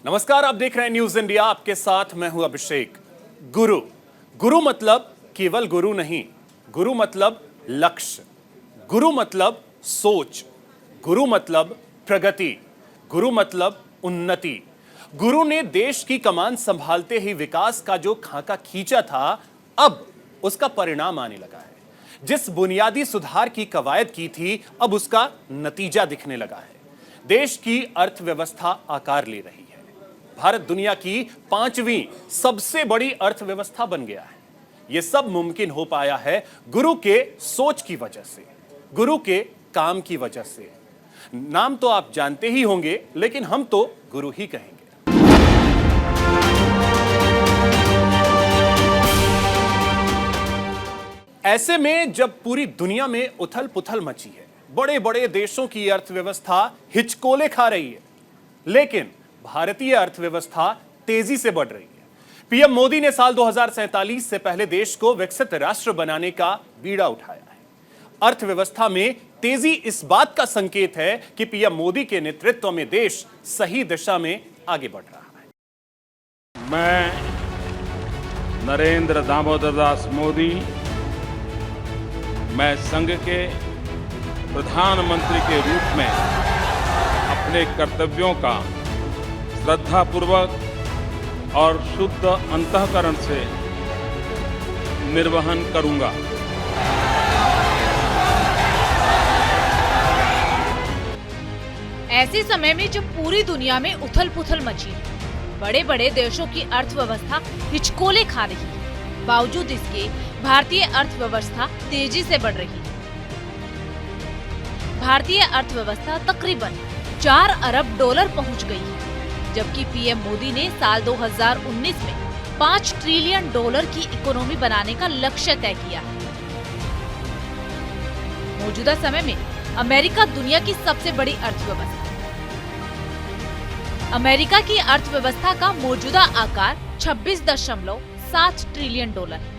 नमस्कार, आप देख रहे हैं न्यूज इंडिया। आपके साथ मैं हूं अभिषेक। गुरु गुरु मतलब केवल गुरु नहीं, गुरु मतलब लक्ष्य, गुरु मतलब सोच, गुरु मतलब प्रगति, गुरु मतलब उन्नति। गुरु ने देश की कमान संभालते ही विकास का जो खाका खींचा था, अब उसका परिणाम आने लगा है। जिस बुनियादी सुधार की कवायद की थी, अब उसका नतीजा दिखने लगा है। देश की अर्थव्यवस्था आकार ले रही है। भारत दुनिया की 5वीं सबसे बड़ी अर्थव्यवस्था बन गया है। यह सब मुमकिन हो पाया है गुरु के सोच की वजह से, गुरु के काम की वजह से। नाम तो आप जानते ही होंगे, लेकिन हम तो गुरु ही कहेंगे। ऐसे में जब पूरी दुनिया में उथल पुथल मची है, बड़े बड़े देशों की अर्थव्यवस्था हिचकोले खा रही है, लेकिन भारतीय अर्थव्यवस्था तेजी से बढ़ रही है। पीएम मोदी ने साल 2047 से पहले देश को विकसित राष्ट्र बनाने का बीड़ा उठाया है। अर्थव्यवस्था में तेजी इस बात का संकेत है कि पीएम मोदी के नेतृत्व में देश सही दिशा में आगे बढ़ रहा है। मैं नरेंद्र दामोदर दास मोदी, मैं संघ के प्रधानमंत्री के रूप में अपने कर्तव्यों का श्रद्धापूर्वक और शुद्ध अंतःकरण से निर्वहन करूंगा। ऐसे समय में जब पूरी दुनिया में उथल-पुथल मची है, बड़े बड़े देशों की अर्थव्यवस्था हिचकोले खा रही है, बावजूद इसके भारतीय अर्थव्यवस्था तेजी से बढ़ रही है। भारतीय अर्थव्यवस्था तकरीबन 4 अरब डॉलर पहुंच गई है, जबकि पीएम मोदी ने साल 2019 में 5 ट्रिलियन डॉलर की इकोनॉमी बनाने का लक्ष्य तय किया है। मौजूदा समय में अमेरिका दुनिया की सबसे बड़ी अर्थव्यवस्था है। अमेरिका की अर्थव्यवस्था का मौजूदा आकार 26.7 ट्रिलियन डॉलर है।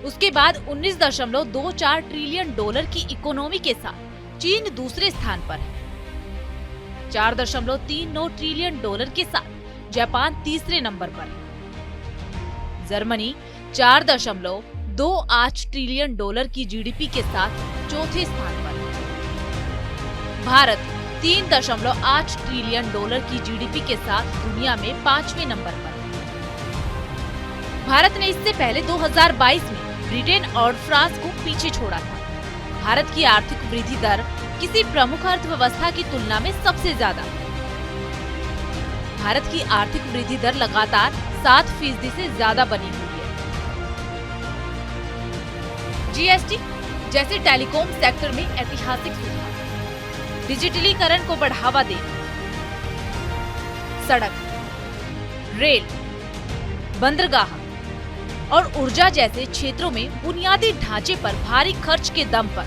उसके बाद 19.24 ट्रिलियन डॉलर की इकोनॉमी के साथ चीन दूसरे स्थान पर है। 4.39 ट्रिलियन डॉलर के साथ जापान तीसरे नंबर पर है। जर्मनी 4.28 ट्रिलियन डॉलर की जीडीपी के साथ चौथे स्थान पर है। भारत 3.8 ट्रिलियन डॉलर की जीडीपी के साथ दुनिया में 5वें नंबर पर है। भारत ने इससे पहले 2022 में ब्रिटेन और फ्रांस को पीछे छोड़ा था। भारत की आर्थिक वृद्धि दर किसी प्रमुख अर्थव्यवस्था की तुलना में सबसे ज्यादा। भारत की आर्थिक वृद्धि दर लगातार 7% से ज्यादा बनी हुई है। जीएसटी जैसे टेलीकॉम सेक्टर में ऐतिहासिक सुधार, डिजिटलीकरण को बढ़ावा देना, सड़क, रेल, बंदरगाह और ऊर्जा जैसे क्षेत्रों में बुनियादी ढांचे पर भारी खर्च के दम पर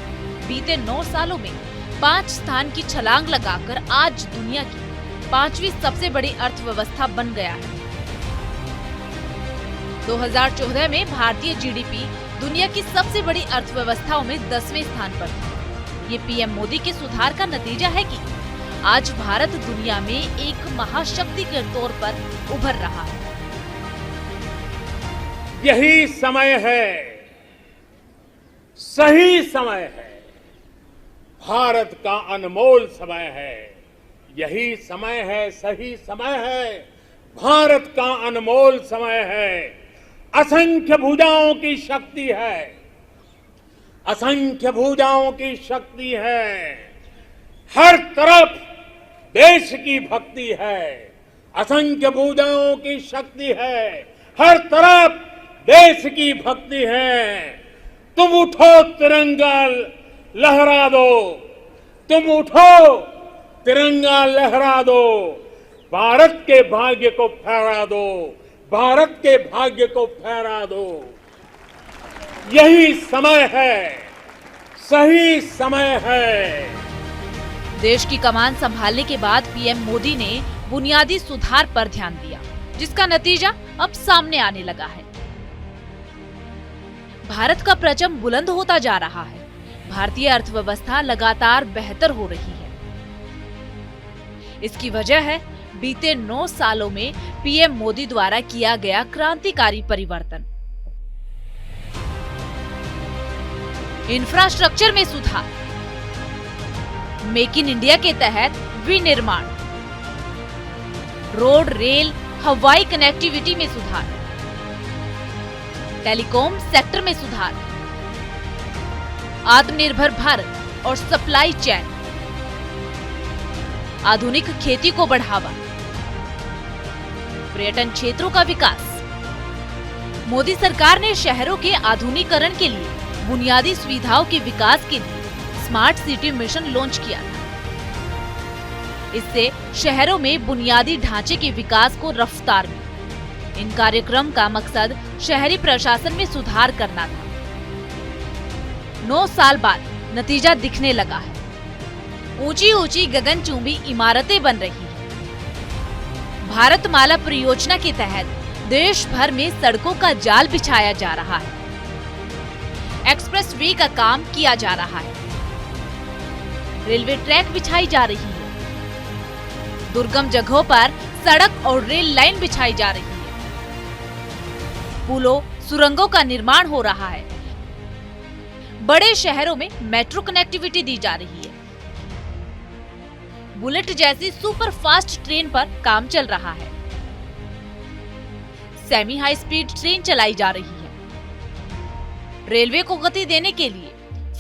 बीते 9 सालों में 5 स्थान की छलांग लगाकर आज दुनिया की 5वीं सबसे बड़ी अर्थव्यवस्था बन गया है। 2014 में भारतीय जीडीपी दुनिया की सबसे बड़ी अर्थव्यवस्थाओं में 10वें स्थान पर था। ये पीएम मोदी के सुधार का नतीजा है कि आज भारत दुनिया में एक महाशक्ति के तौर पर उभर रहा है। यही समय है, सही समय है, भारत का अनमोल समय है। यही समय है, सही समय है, भारत का अनमोल समय है। असंख्य भुजाओं की शक्ति है, असंख्य भुजाओं की शक्ति है। हर तरफ देश की भक्ति है, असंख्य भुजाओं की शक्ति है। हर तरफ देश की भक्ति है। तुम उठो, तिरंगा लहरा दो, तुम उठो, तिरंगा लहरा दो, भारत के भाग्य को फहरा दो, भारत के भाग्य को फहरा दो। यही समय है, सही समय है। देश की कमान संभालने के बाद पीएम मोदी ने बुनियादी सुधार पर ध्यान दिया, जिसका नतीजा अब सामने आने लगा है। भारत का परचम बुलंद होता जा रहा है। भारतीय अर्थव्यवस्था लगातार बेहतर हो रही है। इसकी वजह है बीते 9 सालों में पीएम मोदी द्वारा किया गया क्रांतिकारी परिवर्तन। इंफ्रास्ट्रक्चर में सुधार, मेक इन इंडिया के तहत विनिर्माण, रोड, रेल, हवाई कनेक्टिविटी में सुधार, टेलीकॉम सेक्टर में सुधार, आत्मनिर्भर भारत और सप्लाई चेन, आधुनिक खेती को बढ़ावा, पर्यटन क्षेत्रों का विकास। मोदी सरकार ने शहरों के आधुनिकीकरण के लिए बुनियादी सुविधाओं के विकास के लिए स्मार्ट सिटी मिशन लॉन्च किया था। इससे शहरों में बुनियादी ढांचे के विकास को रफ्तार मिली। इन कार्यक्रम का मकसद शहरी प्रशासन में सुधार करना था। 9 साल बाद नतीजा दिखने लगा है। ऊंची ऊंची गगनचुंबी इमारतें बन रही हैं। भारतमाला परियोजना के तहत देश भर में सड़कों का जाल बिछाया जा रहा है। एक्सप्रेस वे का काम किया जा रहा है। रेलवे ट्रैक बिछाई जा रही है। दुर्गम जगहों पर सड़क और रेल लाइन बिछाई जा रही है। पुलों, सुरंगों का निर्माण हो रहा है। बड़े शहरों में मेट्रो कनेक्टिविटी दी जा रही है। बुलेट जैसी सुपर फास्ट ट्रेन पर काम चल रहा है। सेमी हाई स्पीड ट्रेन चलाई जा रही है। रेलवे को गति देने के लिए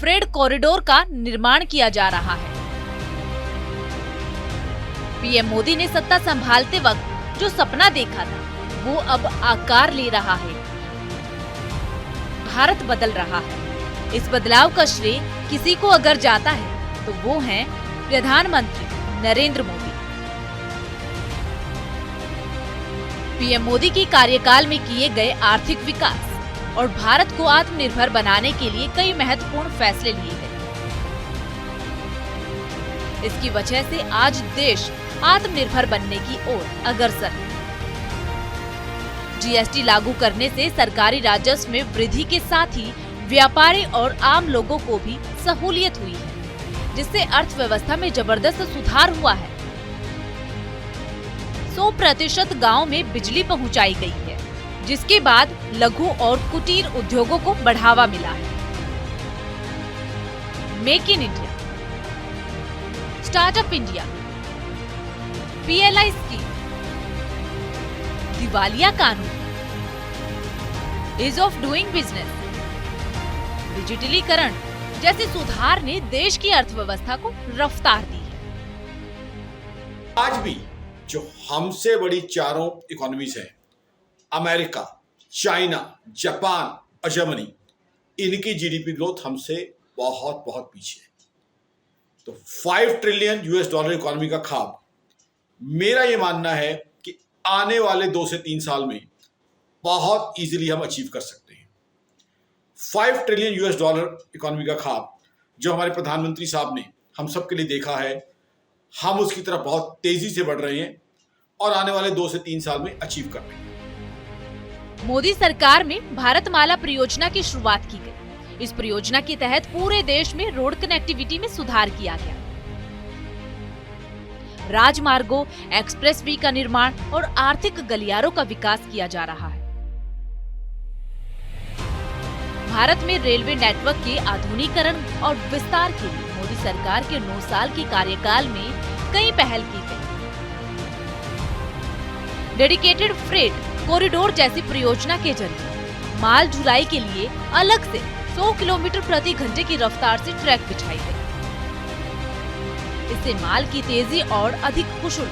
फ्रेट कॉरिडोर का निर्माण किया जा रहा है। पीएम मोदी ने सत्ता संभालते वक्त जो सपना देखा था, वो अब आकार ले रहा है। भारत बदल रहा है। इस बदलाव का श्रेय किसी को अगर जाता है तो वो हैं प्रधानमंत्री नरेंद्र मोदी। पीएम मोदी की कार्यकाल में किए गए आर्थिक विकास और भारत को आत्मनिर्भर बनाने के लिए कई महत्वपूर्ण फैसले लिए गए। इसकी वजह से आज देश आत्मनिर्भर बनने की ओर अग्रसर है। जीएसटी लागू करने से सरकारी राजस्व में वृद्धि के साथ ही व्यापारी और आम लोगों को भी सहूलियत हुई है, जिससे अर्थव्यवस्था में जबरदस्त सुधार हुआ है। 100% गांव में बिजली पहुंचाई गई है, जिसके बाद लघु और कुटीर उद्योगों को बढ़ावा मिला है। Make in India, startup India, PLI scheme, दिवालिया कानून, ईज ऑफ डूइंग बिजनेस, डिजिटलीकरण जैसे सुधार ने देश की अर्थव्यवस्था को रफ्तार दी है। आज भी जो हमसे बड़ी चारों इकोनॉमीज हैं, अमेरिका, चाइना, जापान और जर्मनी, इनकी जीडीपी ग्रोथ हमसे बहुत बहुत पीछे है। तो 5 ट्रिलियन US डॉलर इकोनॉमी का ख्वाब, मेरा ये मानना है कि आने वाले 2 से 3 साल में बहुत इजीली हम अचीव कर सकते हैं। 5 ट्रिलियन US डॉलर इकोनॉमी का ख्वाब जो हमारे प्रधानमंत्री साहब ने हम सबके लिए देखा है, हम उसकी तरफ बहुत तेजी से बढ़ रहे हैं और आने वाले 2 से 3 साल में अचीव कर रहे हैं। मोदी सरकार में भारतमाला परियोजना की शुरुआत की गई। इस परियोजना के तहत पूरे देश में रोड कनेक्टिविटी में सुधार किया गया। राजमार्गों, एक्सप्रेसवे का निर्माण और आर्थिक गलियारों का विकास किया जा रहा है। भारत में रेलवे नेटवर्क के आधुनिकीकरण और विस्तार के लिए मोदी सरकार के 9 साल के कार्यकाल में कई पहल की गई। डेडिकेटेड फ्रेट कॉरिडोर जैसी परियोजना के जरिए माल ढुलाई के लिए अलग से 100 किलोमीटर प्रति घंटे की रफ्तार से ट्रैक बिछाई गई। इससे माल की तेजी और अधिक कुशल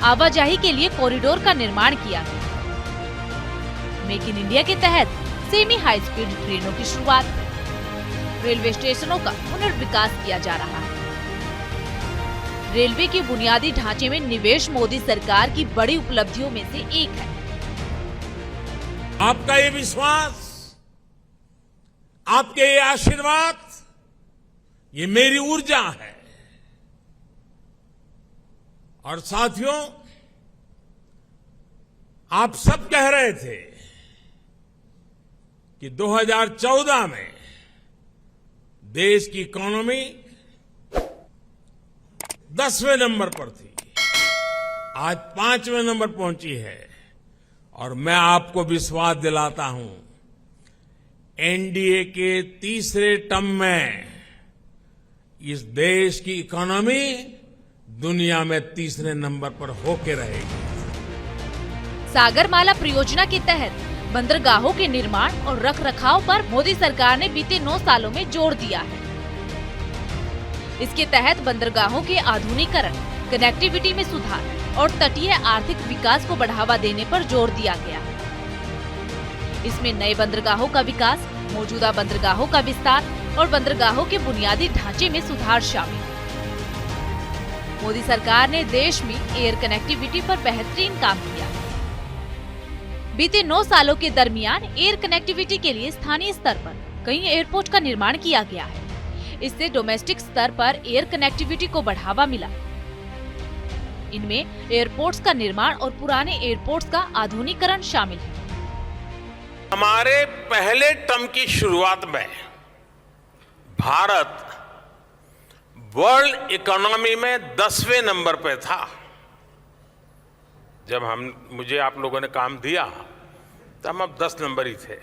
आवाजाही के लिए कॉरिडोर का निर्माण किया गया। मेक इन इंडिया के तहत सेमी हाई स्पीड ट्रेनों की शुरुआत, रेलवे स्टेशनों का पुनर्विकास किया जा रहा है। रेलवे के बुनियादी ढांचे में निवेश मोदी सरकार की बड़ी उपलब्धियों में से एक है। आपका ये विश्वास, आपके ये आशीर्वाद, ये मेरी ऊर्जा है। और साथियों, आप सब कह रहे थे कि 2014 में देश की इकोनॉमी 10वें नंबर पर थी। आज 5वें नंबर पहुंची है और मैं आपको विश्वास दिलाता हूं, एनडीए के तीसरे टर्म में इस देश की इकोनॉमी दुनिया में तीसरे नंबर पर होके रहेगी। सागरमाला परियोजना के तहत बंदरगाहों के निर्माण और रखरखाव पर मोदी सरकार ने बीते 9 सालों में जोर दिया है। इसके तहत बंदरगाहों के आधुनिकीकरण, कनेक्टिविटी में सुधार और तटीय आर्थिक विकास को बढ़ावा देने पर जोर दिया गया है। इसमें नए बंदरगाहों का विकास, मौजूदा बंदरगाहों का विस्तार और बंदरगाहों के बुनियादी ढांचे में सुधार शामिल है। मोदी सरकार ने देश में एयर कनेक्टिविटी पर बेहतरीन काम किया। बीते 9 सालों के दरमियान एयर कनेक्टिविटी के लिए स्थानीय स्तर पर कई एयरपोर्ट का निर्माण किया गया है। इससे डोमेस्टिक स्तर पर एयर कनेक्टिविटी को बढ़ावा मिला। इनमें एयरपोर्ट्स का निर्माण और पुराने एयरपोर्ट्स का आधुनिकीकरण शामिल है। हमारे पहले टर्म की शुरुआत में भारत वर्ल्ड इकोनॉमी में 10वें नंबर पे था। जब मुझे आप लोगों ने काम दिया तब हम 10 नंबर ही थे।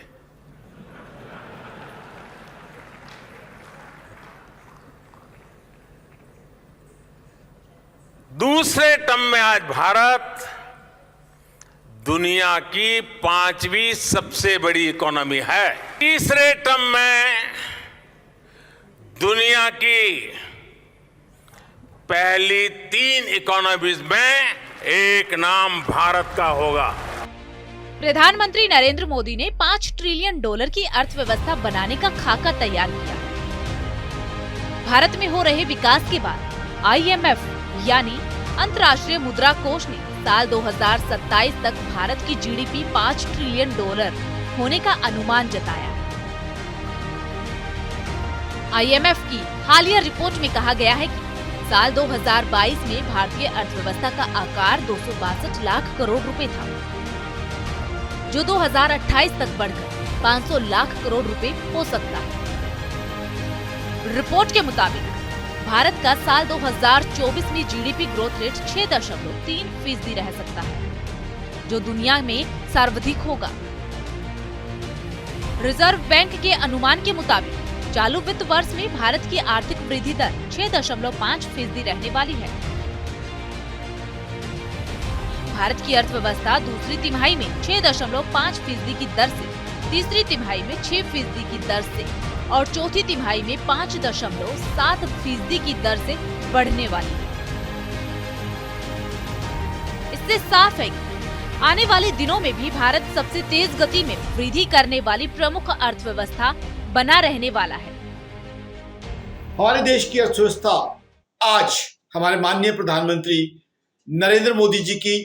दूसरे टर्म में आज भारत दुनिया की 5वीं सबसे बड़ी इकोनॉमी है। तीसरे टर्म में दुनिया की पहली 3 इकोनॉमीज में एक नाम भारत का होगा। प्रधानमंत्री नरेंद्र मोदी ने 5 ट्रिलियन डॉलर की अर्थव्यवस्था बनाने का खाका तैयार किया। भारत में हो रहे विकास के बाद IMF यानी अंतर्राष्ट्रीय मुद्रा कोष ने साल 2027 तक भारत की GDP 5 ट्रिलियन डॉलर होने का अनुमान जताया। IMF की हालिया रिपोर्ट में कहा गया है कि साल 2022 में भारतीय अर्थव्यवस्था का आकार 262 लाख करोड़ रुपए था, जो 2028 तक बढ़कर 500 लाख करोड़ रुपए हो सकता है। रिपोर्ट के मुताबिक भारत का साल 2024 में GDP ग्रोथ रेट 6.3% रह सकता है, जो दुनिया में सर्वाधिक होगा। रिजर्व बैंक के अनुमान के मुताबिक चालू वित्त वर्ष में भारत की आर्थिक वृद्धि दर 6.5% रहने वाली है। भारत की अर्थव्यवस्था दूसरी तिमाही में 6.5% की दर से, तीसरी तिमाही में 6% की दर से और चौथी तिमाही में 5.7% की दर से बढ़ने वाली है। इससे साफ है कि आने वाले दिनों में भी भारत सबसे तेज गति में वृद्धि करने वाली प्रमुख अर्थव्यवस्था बना रहने वाला है। हमारे देश की अर्थव्यवस्था आज हमारे माननीय प्रधानमंत्री नरेंद्र मोदी जी की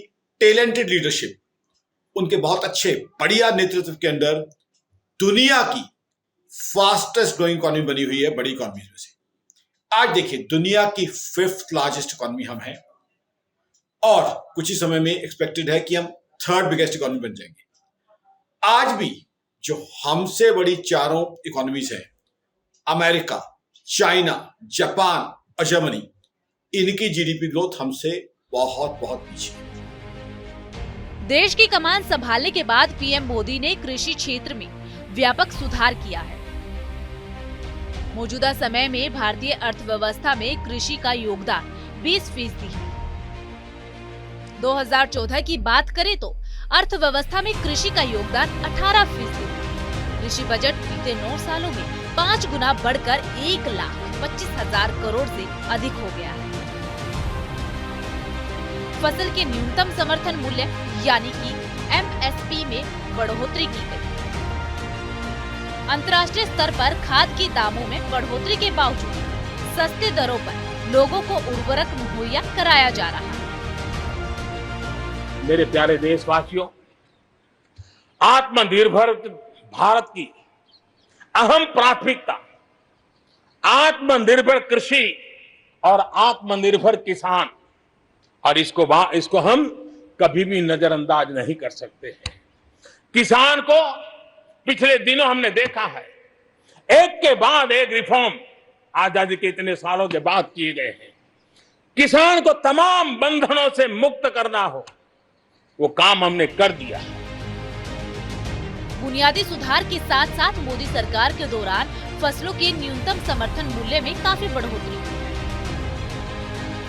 टैलेंटेड लीडरशिप, उनके बहुत अच्छे बढ़िया नेतृत्व के अंदर दुनिया की फास्टेस्ट ग्रोइंग इकोनॉमी बनी हुई है, बड़ी इकोनॉमी में से। आज देखिए, दुनिया की 5th लार्जेस्ट इकोनॉमी हम हैं और कुछ ही समय में एक्सपेक्टेड है कि हम 3rd बिगेस्ट इकोनॉमी बन जाएंगे। आज भी जो हमसे बड़ी 4 इकोनॉमीज हैं, अमेरिका, चाइना, जापान और जर्मनी, इनकी GDP ग्रोथ हमसे बहुत बहुत पीछे है। देश की कमान संभालने के बाद पीएम मोदी ने कृषि क्षेत्र में व्यापक सुधार किया है। मौजूदा समय में भारतीय अर्थव्यवस्था में कृषि का योगदान 20% है। 2014 की बात करें तो अर्थव्यवस्था में कृषि का योगदान 18% था। कृषि बजट बीते 9 सालों में 5 गुना बढ़कर 1,25,000 करोड़ से अधिक हो गया है। फसल के न्यूनतम समर्थन मूल्य यानी कि MSP में बढ़ोतरी की गई। अंतर्राष्ट्रीय स्तर पर खाद के दामों में बढ़ोतरी के बावजूद सस्ते दरों पर लोगों को उर्वरक मुहैया कराया जा रहा है। मेरे प्यारे देशवासियों, आत्मनिर्भर भारत की अहम प्राथमिकता आत्मनिर्भर कृषि और आत्मनिर्भर किसान, और इसको हम कभी भी नजरअंदाज नहीं कर सकते हैं। किसान को पिछले दिनों हमने देखा है, एक के बाद एक रिफॉर्म आजादी के इतने सालों के बाद किए गए हैं। किसान को तमाम बंधनों से मुक्त करना हो, वो काम हमने कर दिया। बुनियादी सुधार के साथ साथ मोदी सरकार के दौरान फसलों के न्यूनतम समर्थन मूल्य में काफी बढ़ोतरी हुई,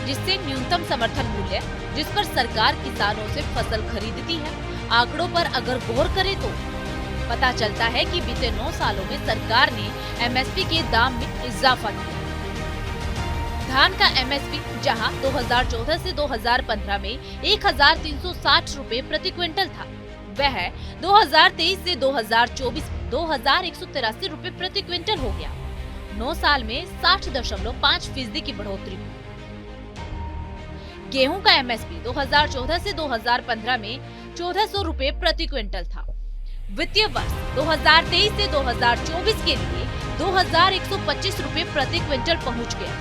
जिससे न्यूनतम समर्थन मूल्य जिस पर सरकार किसानों से फसल खरीदती है, आंकड़ों पर अगर गौर करें तो पता चलता है कि बीते 9 सालों में सरकार ने एमएसपी के दाम में इजाफा किया। धान का एमएसपी जहां 2014 से 2015 में 1360 रुपए प्रति क्विंटल था, वह 2023 से 2024 में 2183 रुपए प्रति क्विंटल हो गया। 9 साल में 60.5% की बढ़ोतरी हुई। गेहूं का एमएसपी 2014 से 2015 में 1400 रुपए प्रति क्विंटल था। वित्तीय वर्ष 2023 से 2024 के लिए 2125 रुपए प्रति क्विंटल पहुंच गया,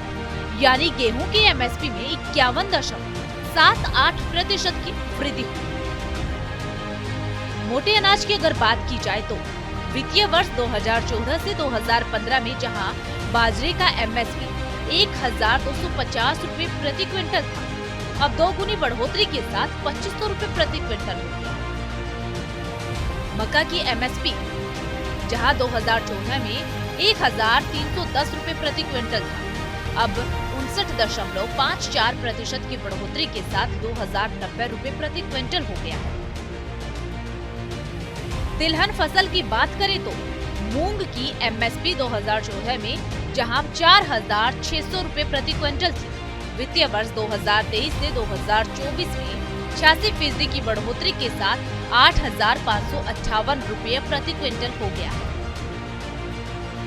यानी गेहूं के एमएसपी में 51.78% की वृद्धि हुई। मोटे अनाज की अगर बात की जाए तो वित्तीय वर्ष 2014 से 2015 में जहां बाजरे का एमएसपी 1250 रुपए प्रति क्विंटल था, अब दोगुनी बढ़ोतरी के साथ 2500 रुपए प्रति क्विंटल हो गया। मक्का की एमएसपी जहां 2014 में 1310 रुपए प्रति क्विंटल था, अब 59.54% की बढ़ोतरी के साथ 2090 रुपए प्रति क्विंटल हो गया है। तिलहन फसल की बात करें तो मूंग की एमएसपी 2014 में जहां 4600 रुपए प्रति क्विंटल थी, वित्तीय वर्ष 2023 से 2024 में 86% की बढ़ोतरी के साथ 8558 रुपए प्रति क्विंटल हो गया है।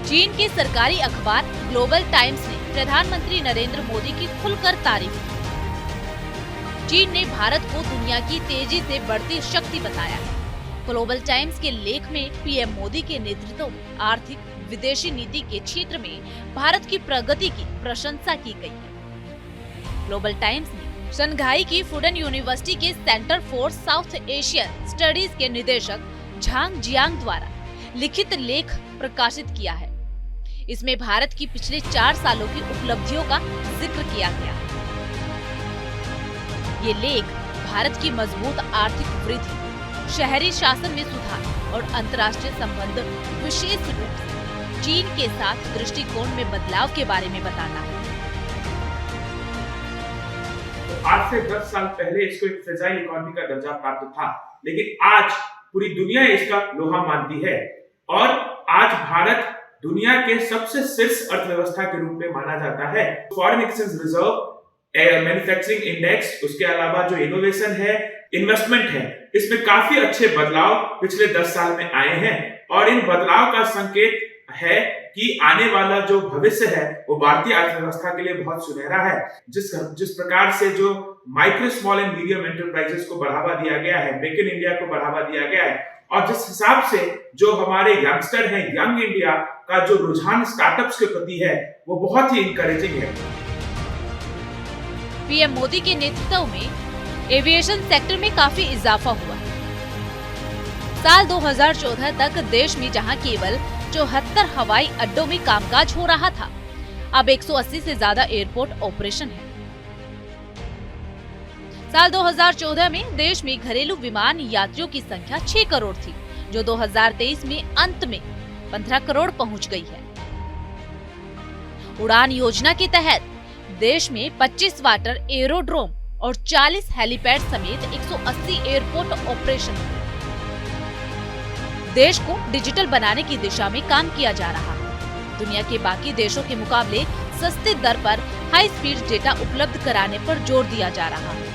चीन के सरकारी अखबार ग्लोबल टाइम्स ने प्रधानमंत्री नरेंद्र मोदी की खुलकर तारीफ की। चीन ने भारत को दुनिया की तेजी से बढ़ती शक्ति बताया है। ग्लोबल टाइम्स के लेख में पीएम मोदी के नेतृत्व में आर्थिक विदेशी नीति के क्षेत्र में भारत की प्रगति की प्रशंसा की गई है। ग्लोबल टाइम्स ने शंघाई की फुडन यूनिवर्सिटी के centre for south Asian studies के निदेशक झांग जियांग द्वारा लिखित लेख प्रकाशित किया है। इसमें भारत की पिछले 4 सालों की उपलब्धियों का जिक्र किया गया है। ये लेख भारत की मजबूत आर्थिक वृद्धि, शहरी शासन में सुधार और अंतर्राष्ट्रीय संबंध, विशेष रूप से चीन के साथ दृष्टिकोण में बदलाव के बारे में बताता है। आज से 10 साल पहले इसको एक फ्रेजाइल इकोनॉमी का दर्जा प्राप्त था, लेकिन आज पूरी दुनिया इसका लोहा मानती है और आज भारत दुनिया के सबसे शीर्ष अर्थव्यवस्था के रूप में माना जाता है। Foreign exchange reserve, manufacturing index, उसके अलावा जो इनोवेशन है, इन्वेस्टमेंट है, इसमें काफी अच्छे बदलाव पिछले 10 साल में आए हैं और इन बदलाव का संकेत है कि आने वाला जो भविष्य है वो भारतीय अर्थव्यवस्था के लिए बहुत सुनहरा है। जिस प्रकार से जो micro, small and medium enterprises को बढ़ावा दिया गया है, मेक इन इंडिया को बढ़ावा दिया गया है और जिस हिसाब से जो हमारे यंगस्टर हैं, यंग इंडिया का जो रुझान स्टार्टअप्स के प्रति है वो बहुत ही इंकरेजिंग है। पीएम मोदी के नेतृत्व में एविएशन सेक्टर में काफी इजाफा हुआ है। साल 2014 तक देश में जहां केवल 74 हवाई अड्डों में कामकाज हो रहा था, अब 180 से ज्यादा एयरपोर्ट ऑपरेशन है। साल 2014 में देश में घरेलू विमान यात्रियों की संख्या 6 करोड़ थी, जो 2023 में अंत में 15 करोड़ पहुंच गई है। उड़ान योजना के तहत देश में 25 वाटर एरोड्रोम और 40 हेलीपैड समेत 180 एयरपोर्ट ऑपरेशन है। देश को डिजिटल बनाने की दिशा में काम किया जा रहा है। दुनिया के बाकी देशों के मुकाबले सस्ती दर पर हाई स्पीड डेटा उपलब्ध कराने पर जोर दिया जा रहा है।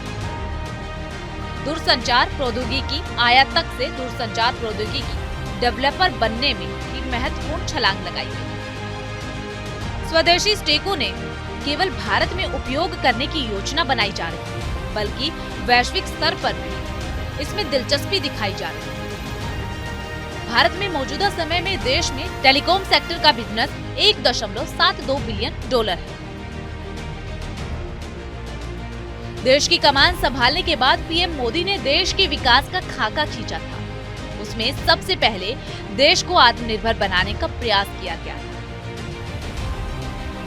दूरसंचार प्रौद्योगिकी आयात तक से दूरसंचार प्रौद्योगिकी डेवलपर बनने में एक महत्वपूर्ण छलांग लगाई है। स्वदेशी स्टेकों ने केवल भारत में उपयोग करने की योजना बनाई जा रही है, बल्कि वैश्विक स्तर पर भी इसमें दिलचस्पी दिखाई जा रही है। भारत में मौजूदा समय में देश में टेलीकॉम सेक्टर का बिजनेस $1.72 बिलियन है। देश की कमान संभालने के बाद पीएम मोदी ने देश के विकास का खाका खींचा था। उसमें सबसे पहले देश को आत्मनिर्भर बनाने का प्रयास किया गया था।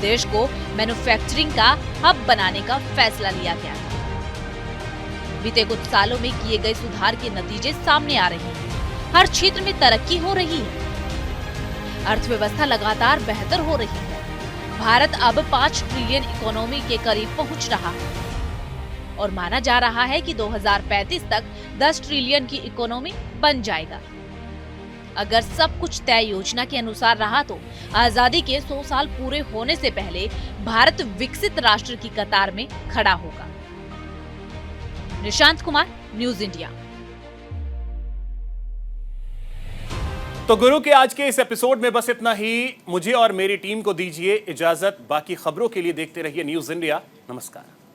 देश को मैन्युफैक्चरिंग का हब बनाने का फैसला लिया गया था। बीते कुछ सालों में किए गए सुधार के नतीजे सामने आ रहे हैं। हर क्षेत्र में तरक्की हो रही है, अर्थव्यवस्था लगातार बेहतर हो रही है। भारत अब 5 ट्रिलियन इकोनॉमी के करीब पहुंच रहा है और माना जा रहा है कि 2035 तक 10 ट्रिलियन की इकोनॉमी बन जाएगा। अगर सब कुछ तय योजना के अनुसार रहा तो आजादी के 100 साल पूरे होने से पहले भारत विकसित राष्ट्र की कतार में खड़ा होगा। Nishant Kumar, news India. तो गुरु के आज के इस एपिसोड में बस इतना ही। मुझे और मेरी टीम को दीजिए इजाजत। बाकी खबरों के लिए देखते रहिए न्यूज इंडिया। नमस्कार।